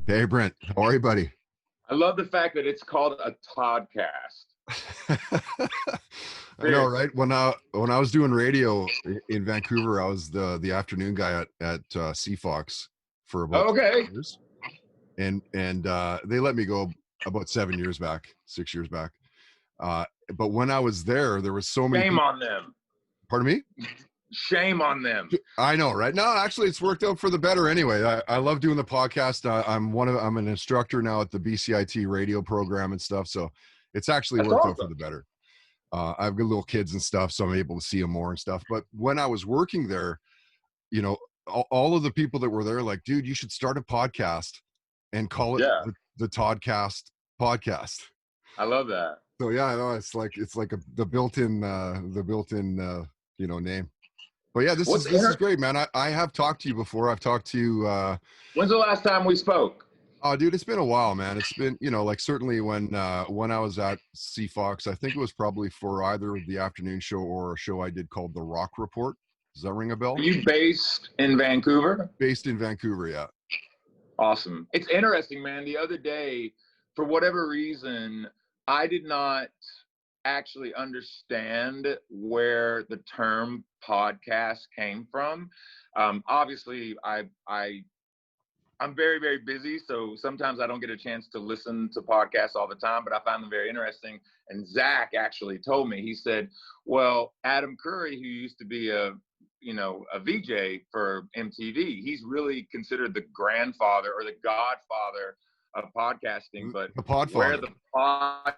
Hey, Brent. How are you, buddy? I love the fact that it's called a Toddcast. I know, right? When I was doing radio in Vancouver, I was the afternoon guy at CFOX for about 2 Okay. years, and they let me go about 7 years back, 6 years back. But when I was there, there was so many Shame people. on them. Pardon me? Shame on them. I know, right? No, actually, it's worked out for the better anyway. I love doing the podcast. I'm an instructor now at the BCIT radio program and stuff, so it's actually That's worked out awesome. for the better. I've got little kids and stuff, so I'm able to see them more and stuff. But when I was working there, all of the people that were there, like, dude, you should start a podcast and call it Yeah. the Toddcast podcast. I love that. So yeah, I know it's like the built-in name. But yeah, this is great, man. I have talked to you before. I've talked to you. When's the last time we spoke? Oh, dude, it's been a while, man. It's been, like certainly when I was at CFOX, I think it was probably for either the afternoon show or a show I did called The Rock Report. Does that ring a bell? Are you based in Vancouver? Based in Vancouver, yeah. Awesome. It's interesting, man. The other day, for whatever reason, I did not actually understand where the term podcast came from. Obviously, I'm very, very busy, so sometimes I don't get a chance to listen to podcasts all the time, but I find them very interesting. And Zach actually told me, he said, well, Adam Curry, who used to be a VJ for MTV, he's really considered the grandfather or the godfather of podcasting. But where the podcast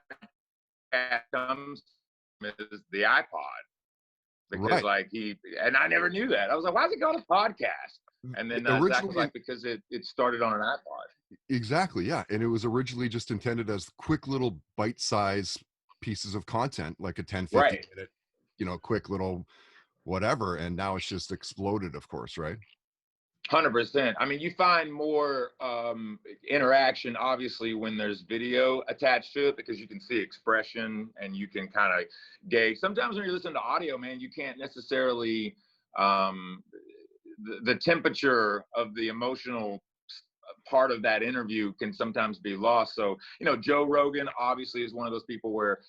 comes from is the iPod. Because and I never knew that. I was like, why is it called a podcast? And then Zach was like, because it started on an iPod. Exactly, yeah. And it was originally just intended as quick little bite-sized pieces of content, like a 10, 15 minute, quick little whatever. And now it's just exploded, of course, right? 100%. I mean, you find more interaction, obviously, when there's video attached to it, because you can see expression and you can kind of gauge. Sometimes when you listen to audio, man, you can't necessarily the temperature of the emotional part of that interview can sometimes be lost. So, Joe Rogan obviously is one of those people where,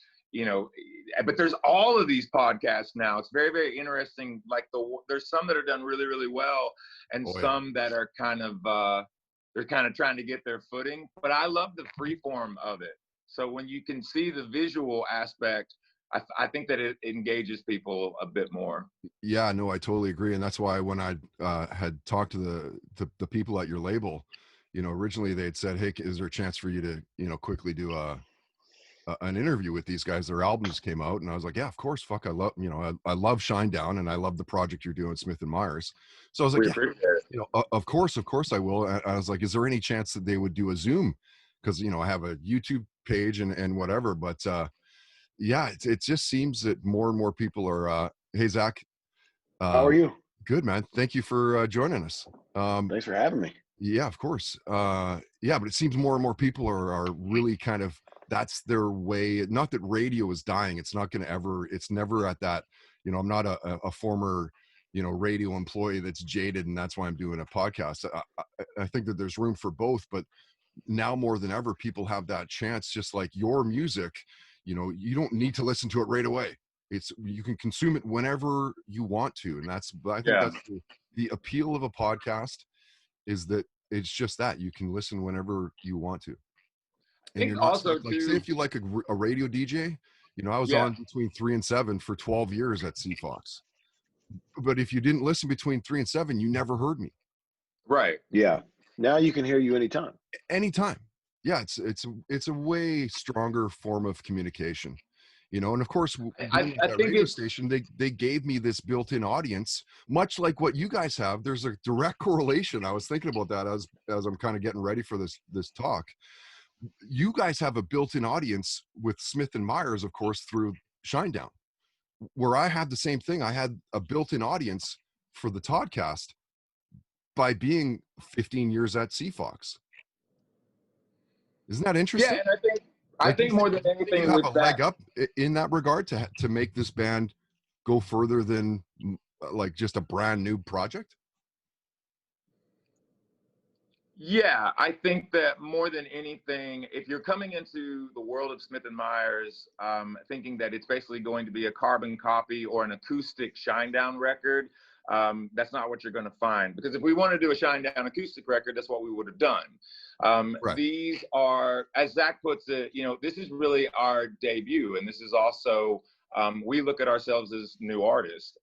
but there's all of these podcasts now. It's very, very interesting. Like there's some that are done really, really well, and some that are kind of they're kind of trying to get their footing. But I love the free form of it. So when you can see the visual aspect, I think that it engages people a bit more. Yeah, no, I totally agree. And that's why when I had talked to the people at your label, originally they had said, hey, is there a chance for you to, quickly do an interview with these guys? Their albums came out, and I was like, yeah, of course. Fuck, I love, I love Shinedown, and I love the project you're doing with Smith and Myers. So I was like, of course I will. And I was like, is there any chance that they would do a Zoom? Because, I have a YouTube page and whatever, but yeah, it just seems that more and more people are, hey, Zach. How are you? Good, man. Thank you for joining us. Thanks for having me. Yeah, of course. Yeah, but it seems more and more people are really kind of, that's their way. Not that radio is dying. It's not going to ever, it's never at that, I'm not a former, radio employee that's jaded, and that's why I'm doing a podcast. I think that there's room for both, but now more than ever, people have that chance, just like your music. You don't need to listen to it right away. You can consume it whenever you want to. And I think that's the appeal of a podcast, is that it's just that you can listen whenever you want to. And you're not also like, say if you like a radio DJ, I was on between 3 and 7 for 12 years at CFOX. But if you didn't listen between 3 and 7, you never heard me. Right. Yeah. Now you can hear you anytime. Anytime. Yeah, it's a way stronger form of communication, and of course, I think radio station, they gave me this built-in audience, much like what you guys have. There's a direct correlation. I was thinking about that as I'm kind of getting ready for this talk. You guys have a built-in audience with Smith and Myers, of course, through Shinedown, where I had the same thing. I had a built-in audience for the Toddcast by being 15 years at CFOX. Isn't that interesting? Yeah, and I think more than anything, you have a leg up in that regard to make this band go further than like just a brand new project. Yeah, I think that more than anything, if you're coming into the world of Smith & Myers, thinking that it's basically going to be a carbon copy or an acoustic Shinedown record, that's not what you're going to find. Because if we want to do a Shinedown acoustic record, that's what we would have done. Right. These are, as Zach puts it, this is really our debut. And this is also, we look at ourselves as new artists.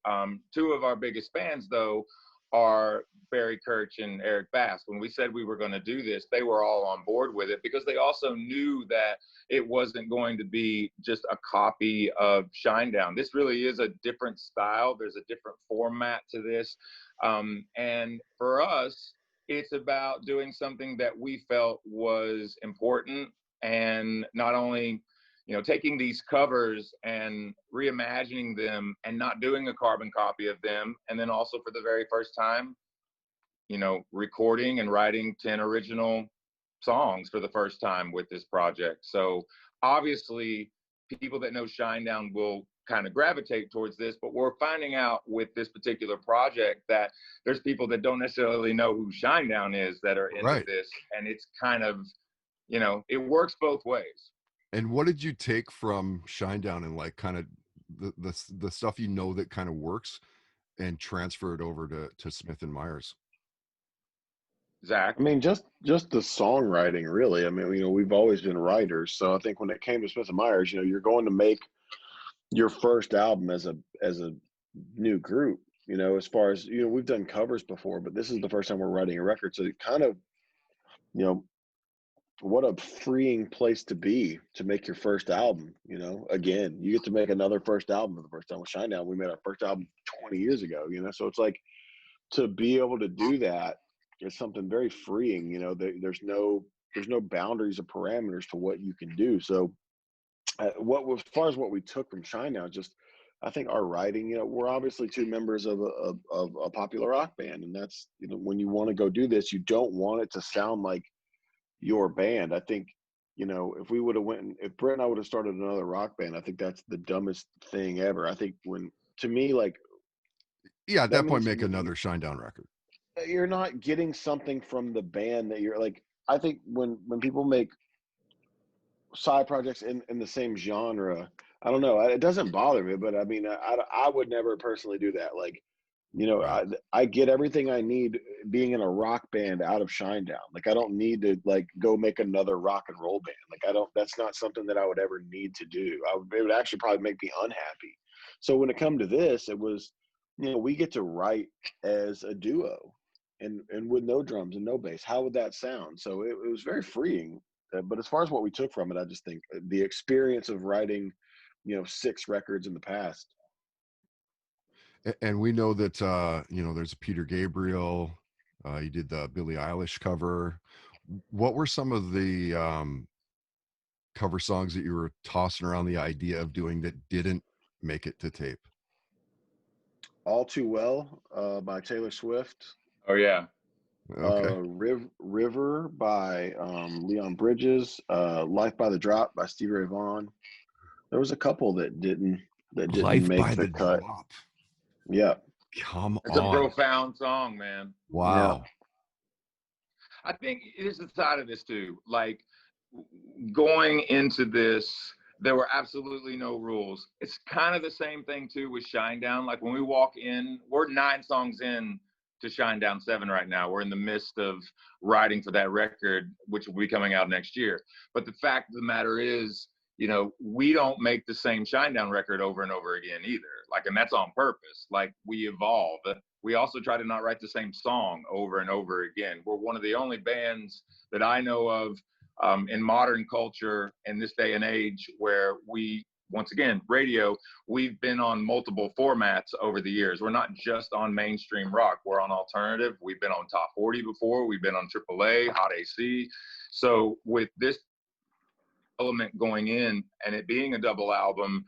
Two of our biggest fans, though, are Barry Kirch and Eric Bass. When we said we were going to do this, they were all on board with it because they also knew that it wasn't going to be just a copy of Shinedown. This really is a different style. There's a different format to this. And for us, it's about doing something that we felt was important, and not only taking these covers and reimagining them and not doing a carbon copy of them. And then also for the very first time, recording and writing 10 original songs for the first time with this project. So obviously people that know Shinedown will kind of gravitate towards this, but we're finding out with this particular project that there's people that don't necessarily know who Shinedown is that are into this. And it's kind of, it works both ways. And what did you take from Shinedown and like kind of the stuff that kind of works and transfer it over to Smith & Myers? Zach? I mean, just the songwriting, really. I mean, we've always been writers, so I think when it came to Smith & Myers, you're going to make your first album as a new group. As far as we've done covers before, but this is the first time we're writing a record, so it kind of, what a freeing place to be to make your first album. Again, you get to make another first album for the first time. With Shinedown, we made our first album 20 years ago. So it's like to be able to do that is something very freeing. There's no boundaries or parameters to what you can do. So as far as what we took from Shinedown, just I think our writing. We're obviously two members of a popular rock band, and that's when you want to go do this, you don't want it to sound like your band. I think if we would have if Brent and I would have started another rock band, I think that's the dumbest thing ever. I think to me, like, at that point, make another Shinedown record. You're not getting something from the band that you're like. I think when people make side projects in the same genre, I don't know, it doesn't bother me, but I mean, I would never personally do that. Like, Right. I get everything I need being in a rock band out of Shinedown. Like, I don't need to like go make another rock and roll band. Like, that's not something that I would ever need to do. It would actually probably make me unhappy. So when it come to this, it was, we get to write as a duo and with no drums and no bass. How would that sound? So it was very freeing. But as far as what we took from it, I just think the experience of writing, 6 records in the past. And we know that there's Peter Gabriel. You did the Billie Eilish cover. What were some of the cover songs that you were tossing around the idea of doing that didn't make it to tape? All Too Well by Taylor Swift. Oh yeah. Okay. River by Leon Bridges. Life by the Drop by Stevie Ray Vaughan. There was a couple that didn't Life make by the cut. Drop. Yeah. Come It's on. a profound song, man. Wow. Yeah. I think there's a side of this too. Like, going into this, there were absolutely no rules. It's kind of the same thing too with Shinedown. Like, when we walk in, we're 9 songs in to Shinedown 7 right now. We're in the midst of writing for that record, which will be coming out next year. But the fact of the matter is, we don't make the same Shinedown record over and over again either. Like, and that's on purpose. Like, we evolve. We also try to not write the same song over and over again. We're one of the only bands that I know of in modern culture in this day and age where we, once again, radio, we've been on multiple formats over the years. We're not just on mainstream rock. We're on alternative. We've been on Top 40 before. We've been on AAA, Hot AC. So with this element going in and it being a double album,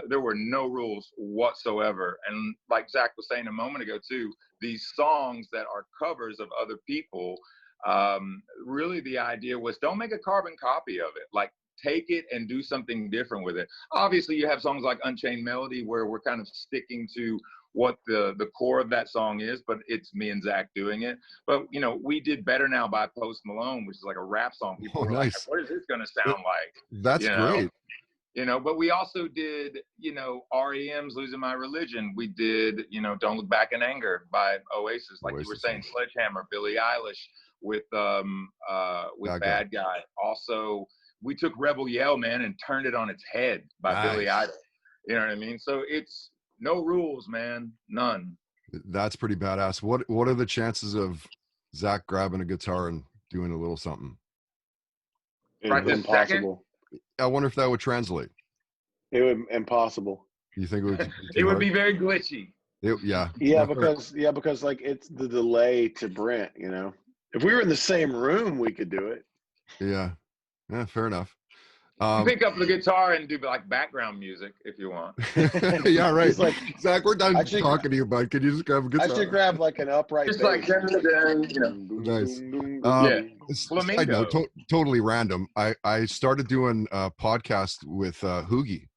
there were no rules whatsoever. And like Zach was saying a moment ago too, these songs that are covers of other people, really the idea was don't make a carbon copy of it. Like, take it and do something different with it. Obviously, you have songs like Unchained Melody where we're kind of sticking to what the core of that song is, but it's me and Zach doing it. But, you know, we did Better Now by Post Malone, which is like a rap song. People were like, nice. what is this going to sound like? That's you know? great. You know, but we also did, you know, REM's Losing My Religion. We did, you know, Don't Look Back in Anger by Oasis. Like you were saying, Sledgehammer, Billie Eilish with Bad Guy. Also, we took Rebel Yell, man, and turned it on its head by Billie Eilish. You know what I mean? So it's no rules, man. None. That's pretty badass. What are the chances of Zach grabbing a guitar and doing a little something? Right this impossible. Second? I wonder if that would translate. It would impossible. You think it would? It would be very glitchy. Yeah, because like it's the delay to Brent. You know, if we were in the same room, we could do it. Yeah, fair enough. Pick up the guitar and do like background music if you want. Yeah, right. He's like, Zach, we're done talking to you, bud. Could you just grab a guitar? I should grab like an upright just bass. Like you know. Nice. Flamingo. Totally random. I started doing a podcast with Hoogie.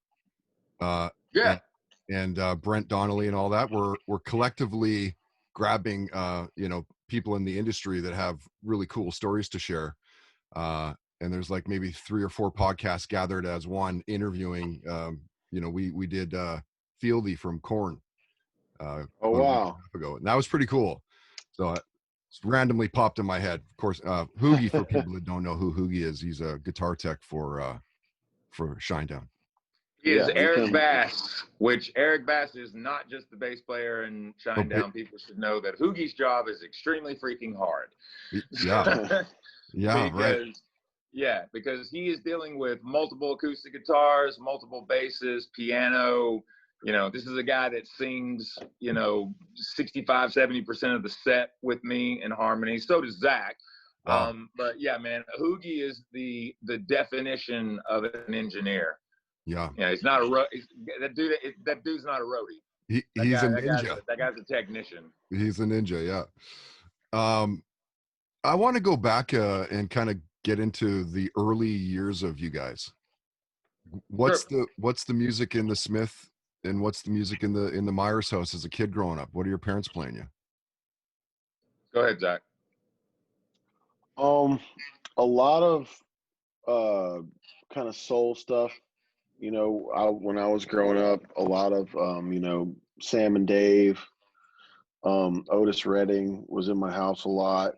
And Brent Donnelly and all that. We're collectively grabbing you know, people in the industry that have really cool stories to share. And there's like maybe 3 or 4 podcasts gathered as one interviewing. You know, we did Fieldy from Korn. Oh wow! Ago, and that was pretty cool. So it randomly popped in my head. Of course, Hoogie, for people that don't know who Hoogie is, he's a guitar tech for Shinedown. He is Eric Bass, which Eric Bass is not just the bass player in Shinedown. People should know that Hoogie's job is extremely freaking hard. Yeah. Yeah, right. Yeah, because he is dealing with multiple acoustic guitars, multiple basses, piano. You know, this is a guy that sings, you know, 65, 70% of the set with me in harmony. So does Zach. Wow. But yeah, man, Hoogie is the definition of an engineer. Yeah, he's not that dude's not a roadie. He's a ninja. That guy's a technician. He's a ninja, yeah. I want to go back and kind of get into the early years of you guys. What's the music in the Smith, and what's the music in the Myers house as a kid growing up? What are your parents playing you? Go ahead, Zach. A lot of kind of soul stuff. You know, when I was growing up, a lot of you know, Sam and Dave, Otis Redding was in my house a lot.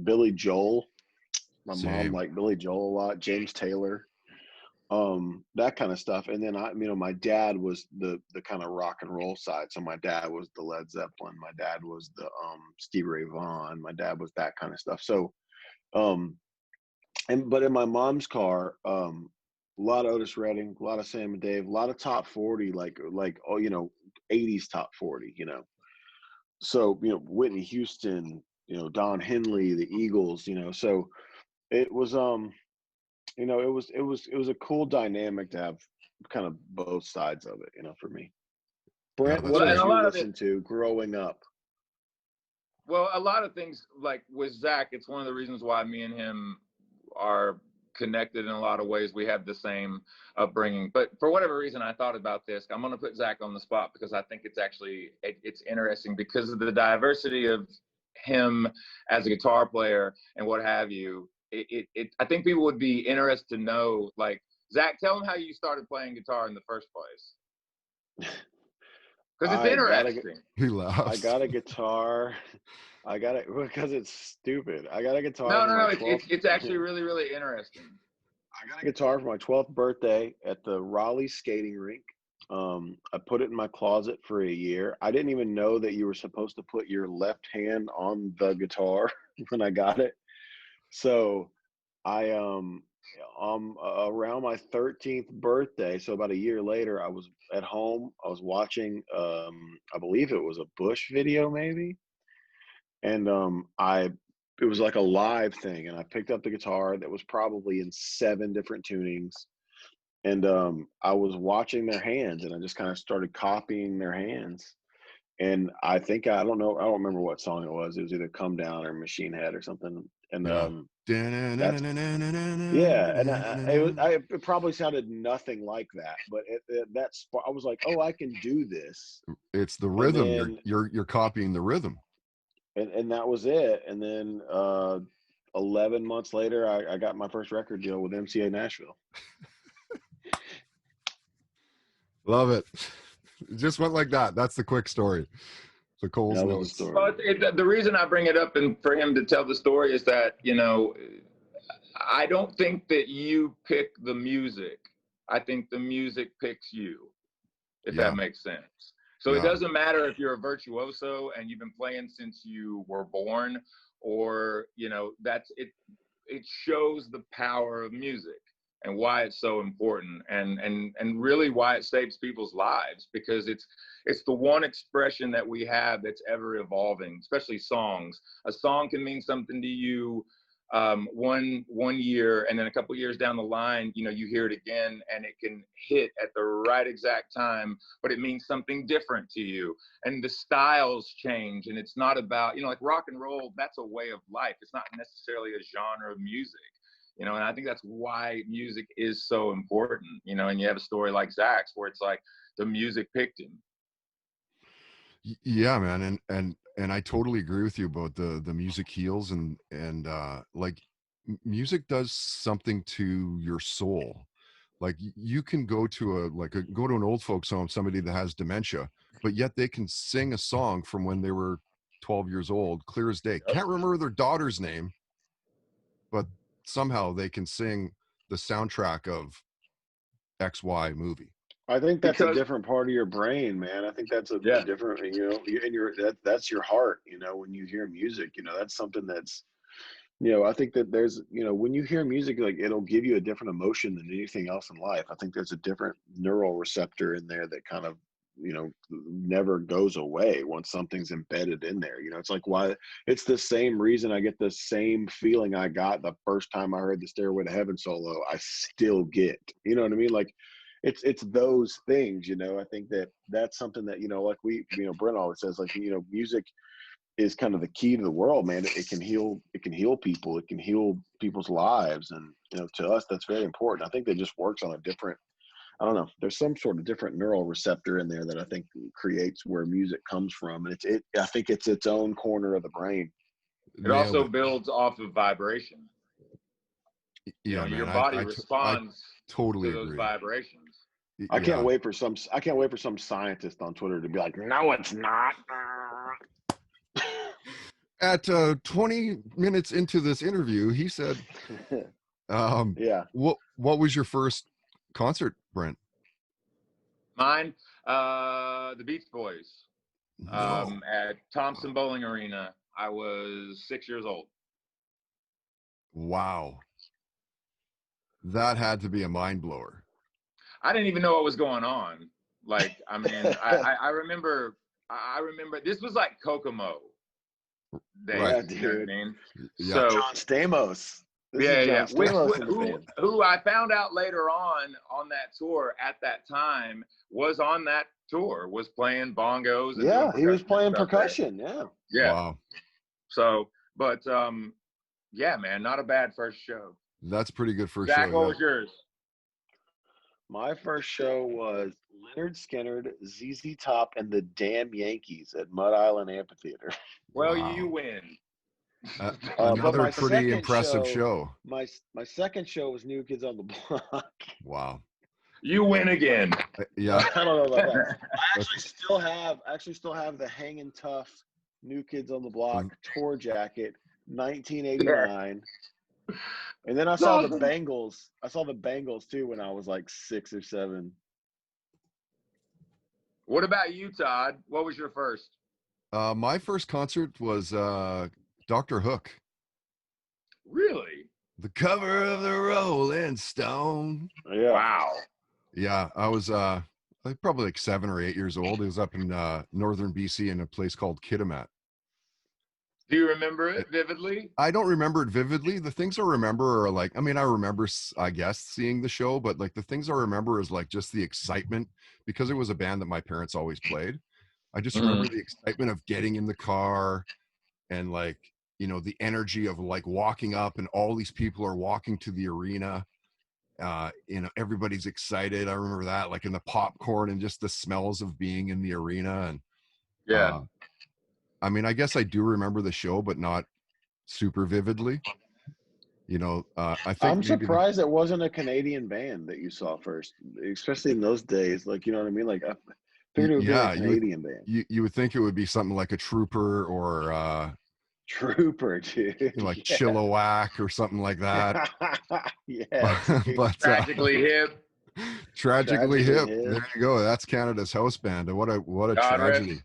Billy Joel, my mom liked Billy Joel a lot. James Taylor, that kind of stuff. And then you know, my dad was the kind of rock and roll side. So my dad was the Led Zeppelin. My dad was the Stevie Ray Vaughan. My dad was that kind of stuff. So, but in my mom's car, a lot of Otis Redding, a lot of Sam and Dave, a lot of top 40, like oh, you know, 80s top 40, you know. So, you know, Whitney Houston, you know, Don Henley, the Eagles, you know. So it was you know, it was a cool dynamic to have kind of both sides of it, you know, for me. Brent, what did you listen to growing up? Well, a lot of things, like with Zach, it's one of the reasons why me and him are connected in a lot of ways. We have the same upbringing, but for whatever reason, I thought about this. I'm going to put Zach on the spot because I think it's interesting because of the diversity of him as a guitar player and what have you. I think people would be interested to know, like, Zach, tell them how you started playing guitar in the first place. Because it's interesting. He laughs. I got a guitar. I got it because it's stupid. I got a guitar. No. It's actually really, really interesting. I got a guitar for my 12th birthday at the Raleigh skating rink. I put it in my closet for a year. I didn't even know that you were supposed to put your left hand on the guitar when I got it. So I around my 13th birthday, so about a year later, I was at home. I was watching I believe it was a Bush video maybe. And it was like a live thing, and I picked up the guitar that was probably in 7 different tunings. And I was watching their hands, and I just kind of started copying their hands. And I don't remember what song it was. It was either Come Down or Machine Head or something. And That's and it probably sounded nothing like that, but I was like, oh, I can do this. It's the rhythm. Then, you're copying the rhythm. And that was it. And then 11 months later, I got my first record deal with MCA Nashville. Love it. It just went like that. That's the quick story. The Cole's Notes. Story. Well, the reason I bring it up and for him to tell the story is that, you know, I don't think that you pick the music. I think the music picks you, if that makes sense. So it doesn't matter if you're a virtuoso and you've been playing since you were born, or, you know, that's it. It shows the power of music and why it's so important, and really why it saves people's lives, because it's the one expression that we have that's ever evolving, especially songs. A song can mean something to you one year, and then a couple years down the line, you know, you hear it again and it can hit at the right exact time, but it means something different to you, and the styles change. And it's not about, you know, like rock and roll, that's a way of life. It's not necessarily a genre of music, you know. And I think that's why music is so important, you know. And you have a story like Zach's where it's like the music picked him. Yeah, man. And I totally agree with you about the music heals, and like music does something to your soul. Like you can go to an old folks home, somebody that has dementia, but yet they can sing a song from when they were 12 years old, clear as day. Can't remember their daughter's name, but somehow they can sing the soundtrack of XY movie. I think that's a different part of your brain, man. I think that's a different, you know, and that's your heart, you know, when you hear music, you know, that's something that's, you know, I think that there's, you know, when you hear music, like it'll give you a different emotion than anything else in life. I think there's a different neural receptor in there that kind of, you know, never goes away once something's embedded in there. You know, it's like why it's the same reason I get the same feeling I got the first time I heard the Stairway to Heaven solo, I still get, you know what I mean? Like, it's those things, you know. I think that's something that, you know, like Brent always says, like, you know, music is kind of the key to the world, man. It can heal people. It can heal people's lives. And, you know, to us, that's very important. I think that just works on a different, I don't know, there's some sort of different neural receptor in there that I think creates where music comes from. And I think it's its own corner of the brain. It also builds off of vibration. Yeah, you know, man, your body responds totally to those agree. vibrations. I can't wait for some scientist on Twitter to be like, no, it's not. At 20 minutes into this interview, he said, what was your first concert, Brent? Mine, the Beach Boys, at Thompson Bowling Arena. I was 6 years old. Wow. That had to be a mind blower. I didn't even know what was going on. Like, I mean, I remember this was like Kokomo days, right, you know what I mean? Yeah. So John Stamos. Who I found out later on that tour at that time was on that tour, was playing bongos. And he was playing percussion. Yeah. Wow. So, but yeah, man, not a bad first show. That's pretty good first Zach, show. what was yours? My first show was Leonard Skinner, ZZ Top, and the Damn Yankees at Mud Island Amphitheater. Well, you win. Another pretty impressive show. My second show was New Kids on the Block. Wow. You win again. Yeah. I don't know about that. I actually still have the Hangin' Tough New Kids on the Block tour jacket, 1989. Yeah. And then I saw the Bengals. I saw the Bengals too when I was like 6 or 7. What about you, Todd? What was your first? My first concert was Dr. Hook. Really? The cover of the Rolling Stone. Yeah. Wow. Yeah, I was probably like 7 or 8 years old. It was up in northern BC in a place called Kitimat. Do you remember it vividly? I don't remember it vividly. The things I remember are like, I mean, I remember, I guess, seeing the show, but like the things I remember is like just the excitement, because it was a band that my parents always played. I just remember the excitement of getting in the car and like you know, the energy of like walking up and all these people are walking to the arena. You know, everybody's excited. I remember that, like in the popcorn and just the smells of being in the arena. And Yeah. I mean, I guess I do remember the show, but not super vividly. You know, I think I'm maybe surprised it wasn't a Canadian band that you saw first, especially in those days. Like, you know what I mean? Like, I figured it would be like yeah, a Canadian band. you would think it would be something like a Trooper or Trooper, dude. you know, like Yeah. Chilliwack or something like that. Yeah, dude. But Tragically Hip. Tragically Tragically Hip. Hip. There you go. That's Canada's house band. And what a God tragedy.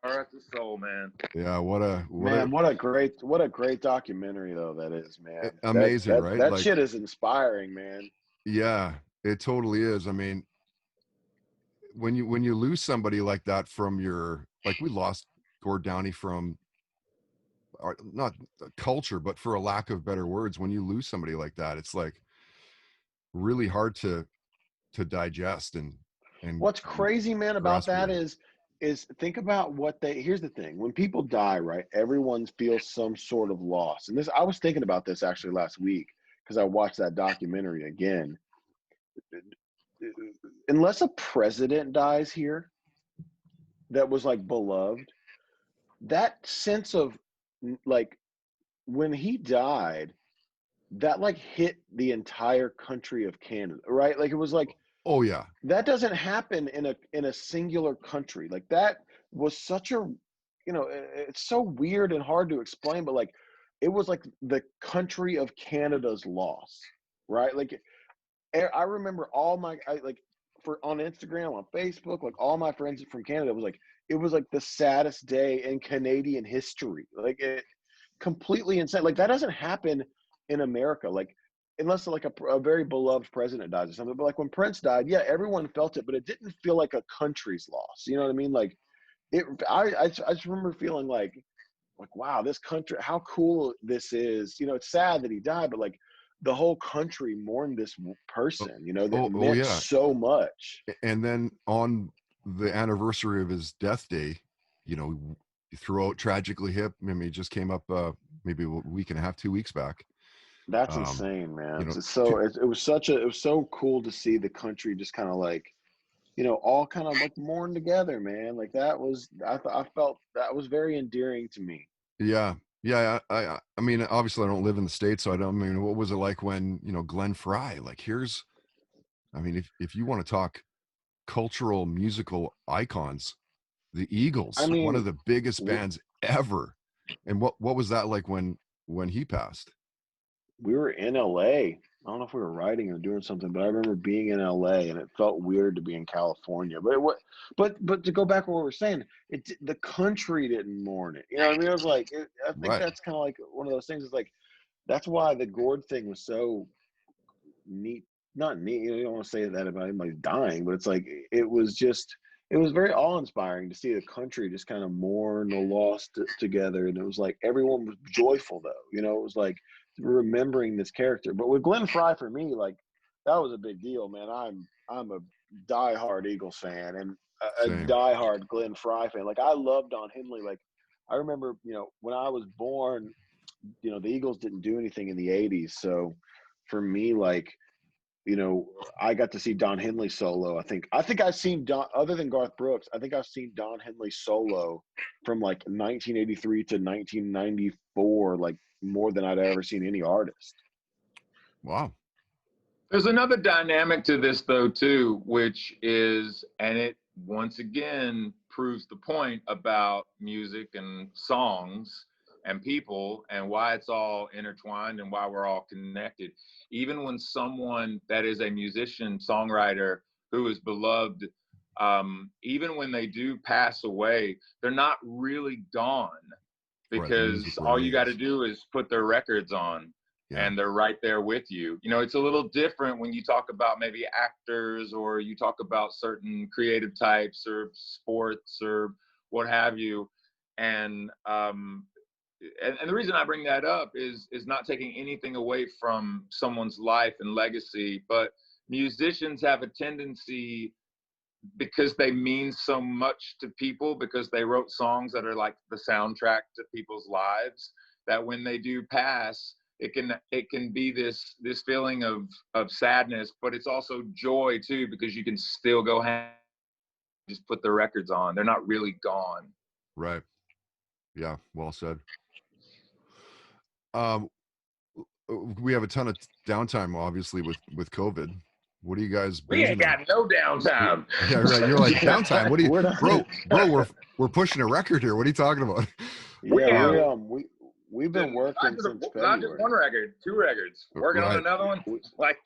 rest his soul, man. Yeah, Man, what a great documentary though that is, man. amazing, right? That Like, shit is inspiring, man. yeah, it totally is. I mean, when you lose somebody like that from your, like we lost Gord Downey from our, not culture, but for a lack of better words, when you lose somebody like that, it's like really hard to digest and What's crazy, man, about grasp that your. is think about what they here's the thing. When people die, right, everyone feels some sort of loss. And this I was thinking about this actually last week because I watched that documentary again. Unless a president dies here that was like beloved, that sense of like when he died, that like hit the entire country of Canada, right? Like it was like Oh yeah, that doesn't happen in a singular country. Like that was such a, you know, it's so weird and hard to explain, but like it was like the country of Canada's loss, right? Like I remember like for on Instagram, on Facebook, like all my friends from Canada was like it was like the saddest day in Canadian history. Like it completely insane. Like that doesn't happen in America. Like unless like a very beloved president dies or something. But like when Prince died, yeah, everyone felt it, but it didn't feel like a country's loss. You know what I mean? Like it. I just remember feeling like wow, this country, how cool this is. You know, it's sad that he died, but like the whole country mourned this oh, person. You know, that oh meant yeah. so much. And then on the anniversary of his death day, you know, throughout Tragically Hip, I mean, it just came up maybe a week and a half, 2 weeks back. That's um insane, man. you know, It was it was so cool to see the country just kind of like, you know, all kind of like mourn together, man. Like that was, I felt that was very endearing to me. yeah, yeah. I mean, obviously I don't live in the States, so I don't, I mean, what was it like when, you know, Glenn Fry, like here's, I mean, if you want to talk cultural musical icons, the I Eagles, one of mean, the biggest w- bands ever. And what was that like when he passed? we were in LA. I don't know if we were writing or doing something, but I remember being in LA and it felt weird to be in California. But but to go back to what we were saying, the country didn't mourn it. You know what I mean? It was like I think Right. that's kind of like one of those things. Is like that's why the Gord thing was so neat. Not neat. You know, you don't want to say that about anybody dying, but it's like it was just. It was very awe-inspiring to see the country just kind of mourn the loss together, and it was like everyone was joyful, though. You know, it was like remembering this character. But with Glenn Fry, for me, like that was a big deal, man. I'm a diehard Eagles fan and a Same. diehard Glenn Fry fan. Like I love Don Henley. Like I remember, you know, when I was born, you know, the Eagles didn't do anything in the '80s, so for me, like you know, I got to see Don Henley solo. I think I've seen Don, other than Garth Brooks, I think I've seen Don Henley solo from like 1983 to 1994, like more than I'd ever seen any artist. Wow. There's another dynamic to this, though, too, which is, and it once again proves the point about music and songs and people and why it's all intertwined and why we're all connected. Even when someone that is a musician, songwriter who is beloved, even when they do pass away, they're not really gone Right. The music because all you got to remains. do is put their records on Yeah. and they're right there with you. You know, it's a little different when you talk about maybe actors or you talk about certain creative types or sports or what have you. And and the reason I bring that up is not taking anything away from someone's life and legacy, but musicians have a tendency, because they mean so much to people, because they wrote songs that are like the soundtrack to people's lives, that when they do pass, it can be this feeling of sadness, but it's also joy too, because you can still go hang, just put the records on. They're not really gone. Right. Yeah. Well said. We have a ton of downtime, obviously, with COVID. What are you guys We ain't got no downtime. Yeah, right. You're like, downtime. What do you, bro? We're pushing a record here. What are you talking about? Yeah, we've been working since February. Not just one record, 2 records. Working on another one. Like,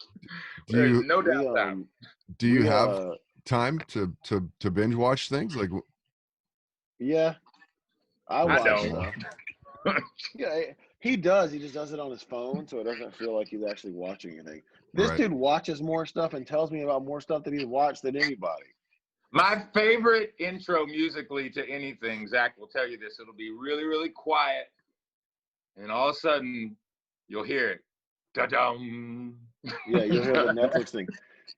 there's no downtime. Do you have time to binge watch things? Like, yeah, I watch don't. stuff. Yeah, he does. He just does it on his phone, so it doesn't feel like he's actually watching anything. This dude watches more stuff and tells me about more stuff that he's watched than anybody. My favorite intro musically to anything, Zach will tell you this, it'll be really, really quiet, and all of a sudden, you'll hear it. Da-dum. Yeah, you'll hear the Netflix thing.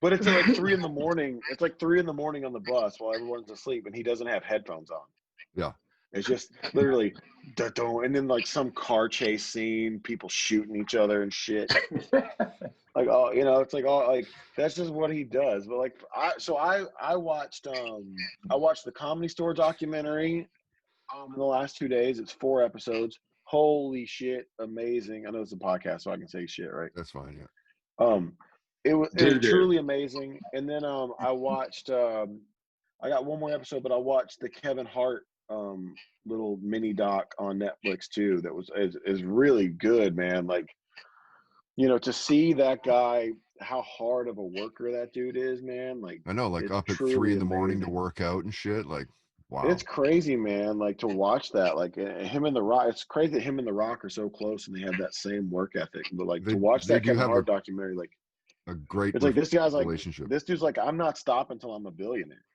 But it's like 3 a.m. It's like 3 a.m. on the bus while everyone's asleep, and he doesn't have headphones on. Yeah. It's just literally, and then like some car chase scene, people shooting each other and shit. Like, oh, it's like, oh, like that's just what he does. But like, I watched the Comedy Store documentary in the last 2 days. It's 4 episodes. Holy shit, amazing! I know it's a podcast, so I can say shit, right? That's fine. Yeah. It was truly amazing. And then I watched. I got one more episode, but I watched the Kevin Hart little mini doc on Netflix too. That is really good, man. Like, to see that guy, how hard of a worker that dude is, man. Like, I know, like up at 3 a.m. to work out and shit. Like, wow, it's crazy, man. Like, to watch that, like him and The Rock. It's crazy that him and The Rock are so close and they have that same work ethic. But like to watch that Kevin Hart documentary, like a great. It's like this guy's like relationship. This dude's like, I'm not stopping until I'm a billionaire.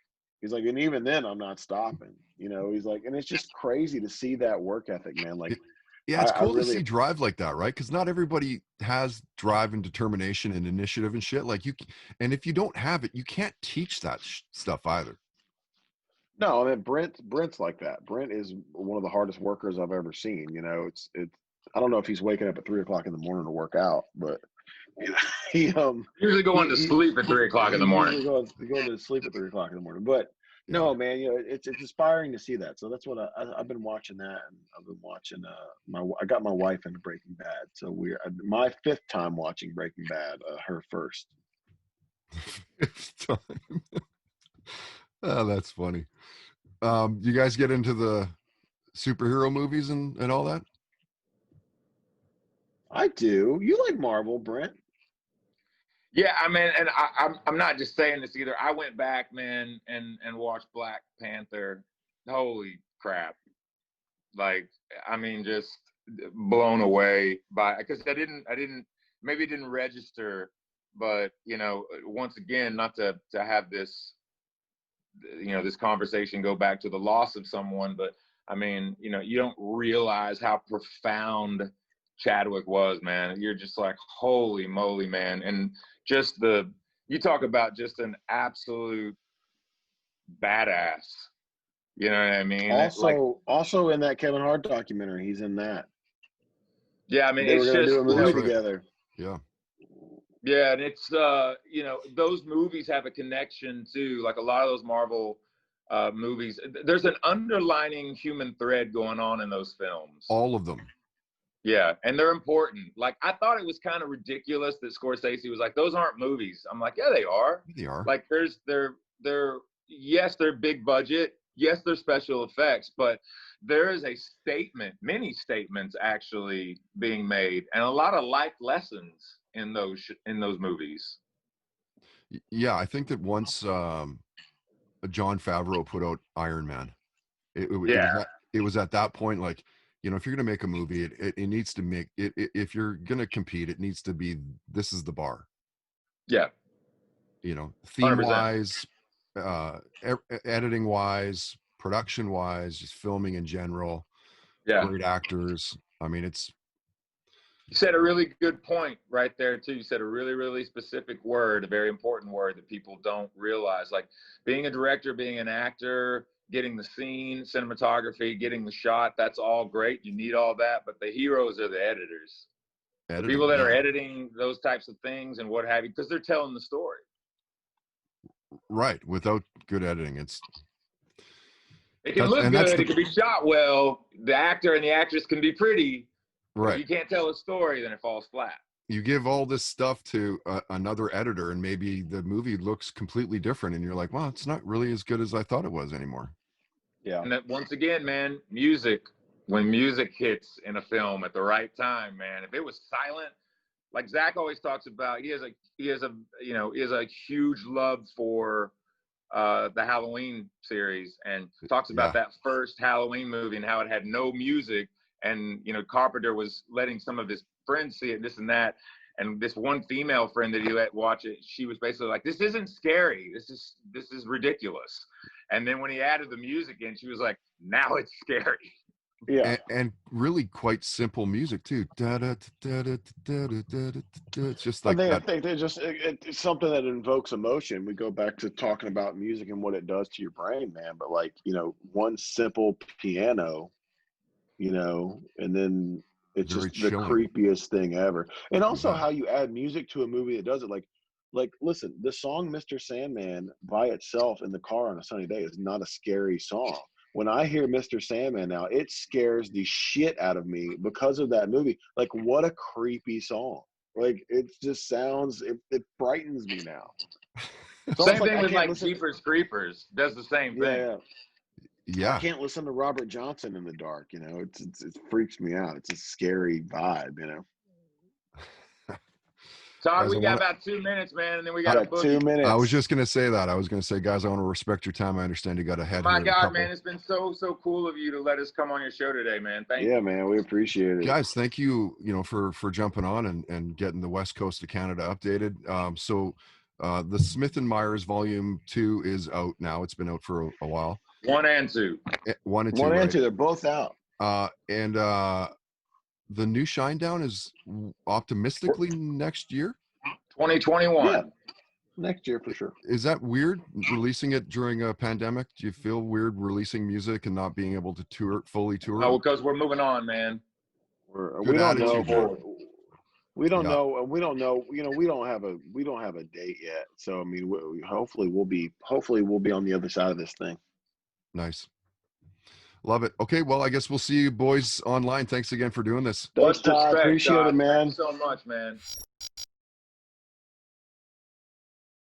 He's like, and even then, I'm not stopping. He's like, and it's just crazy to see that work ethic, man. Like, yeah, it's cool to see drive like that, right? Because not everybody has drive and determination and initiative and shit. Like and if you don't have it, you can't teach that stuff either. No, I mean, Brent's like that. Brent is one of the hardest workers I've ever seen. It's I don't know if he's waking up at 3 o'clock in the morning to work out, but he usually going to sleep at 3 o'clock in the morning. Going to sleep at 3 o'clock in the morning, but. No, man, it's inspiring to see that. So that's what I've been watching that, and I've been watching. I got my wife into Breaking Bad, so my 5th time watching Breaking Bad. Her first. 5th time. Oh, that's funny. You guys get into the superhero movies and all that? I do. You like Marvel, Brent? Yeah, I mean, and I'm not just saying this either. I went back, man, and watched Black Panther. Holy crap! Like, I mean, just blown away by, because I didn't maybe it didn't register, but once again, not to have this this conversation go back to the loss of someone, but I mean, you don't realize how profound Chadwick was, man. You're just like, holy moly, man. And just you talk about just an absolute badass. You know what I mean? Also in that Kevin Hart documentary, he's in that. Yeah, I mean, they were going to do a movie together. Yeah. Yeah, and it's those movies have a connection too. Like a lot of those Marvel movies, there's an underlining human thread going on in those films. All of them. Yeah, and they're important. Like, I thought it was kind of ridiculous that Scorsese was like, those aren't movies. I'm like, yeah, they are. They are. Like, yes, they're big budget. Yes, they're special effects, but there is a statement, many statements actually being made, and a lot of life lessons in those movies. Yeah, I think that once Jon Favreau put out Iron Man, it was at that point, like, if you're going to make a movie, it needs to make it. If you're going to compete, it needs to be, this is the bar. Yeah. Theme wise, editing wise, production wise, just filming in general. Yeah. Great actors. I mean, you said a really good point right there too. You said a really, really specific word, a very important word that people don't realize. Like, being a director, being an actor, getting the scene, cinematography, getting the shot. That's all great. You need all that, but the heroes are the editors. The people that are editing those types of things and what have you, because they're telling the story. Right. Without good editing, it can look good. It can be shot well. The actor and the actress can be pretty. Right. If you can't tell a story, then it falls flat. You give all this stuff to another editor, and maybe the movie looks completely different, and you're like, well, it's not really as good as I thought it was anymore. Yeah. And that, once again, man, music. When music hits in a film at the right time, man. If it was silent, like Zach always talks about, he has a huge love for the Halloween series, and talks about that first Halloween movie and how it had no music, and Carpenter was letting some of his friends see it, this and that, and this one female friend that he let watch it, she was basically like, this isn't scary, this is ridiculous. And then when he added the music in, she was like, now it's scary. Yeah, and really quite simple music too. It's just like I think they just it's something that invokes emotion. We go back to talking about music and what it does to your brain, man. But like one simple piano, and then it's very just the creepiest thing ever. And also how you add music to a movie that does it. Like listen, the song "Mr. Sandman" by itself in the car on a sunny day is not a scary song. When I hear Mr. Sandman now, it scares the shit out of me because of that movie. Like, what a creepy song. Like, it just sounds, it frightens me now. Same thing with like Jeepers Creepers. Does the same thing. Yeah. I can't listen to Robert Johnson in the dark, it freaks me out. It's a scary vibe, Todd, we got about 2 minutes, man, and then we got a boogie. 2 minutes. I was just going to say that. I was going to say, guys, I want to respect your time. I understand you got a head. My God, man, it's been so cool of you to let us come on your show today, man. Thank you. Yeah, man, we appreciate it. Guys, thank you, for jumping on and getting the West Coast of Canada updated. So the Smith & Myers Volume 2 is out now. It's been out for a while. 1 and 2. 1 and 2. 1 and 2, they're both out. And the new Shinedown is optimistically next year. 2021. Yeah, next year for sure. Is that weird releasing it during a pandemic? Do you feel weird releasing music and not being able to fully tour? No, because we're moving on, man. We don't know. We don't know. We don't know. We don't have a date yet. So I mean, hopefully we'll be on the other side of this thing. Nice. Love it. Okay, well, I guess we'll see you boys online. Thanks again for doing this. Thanks, Todd. Appreciate it, man. Thanks so much, man.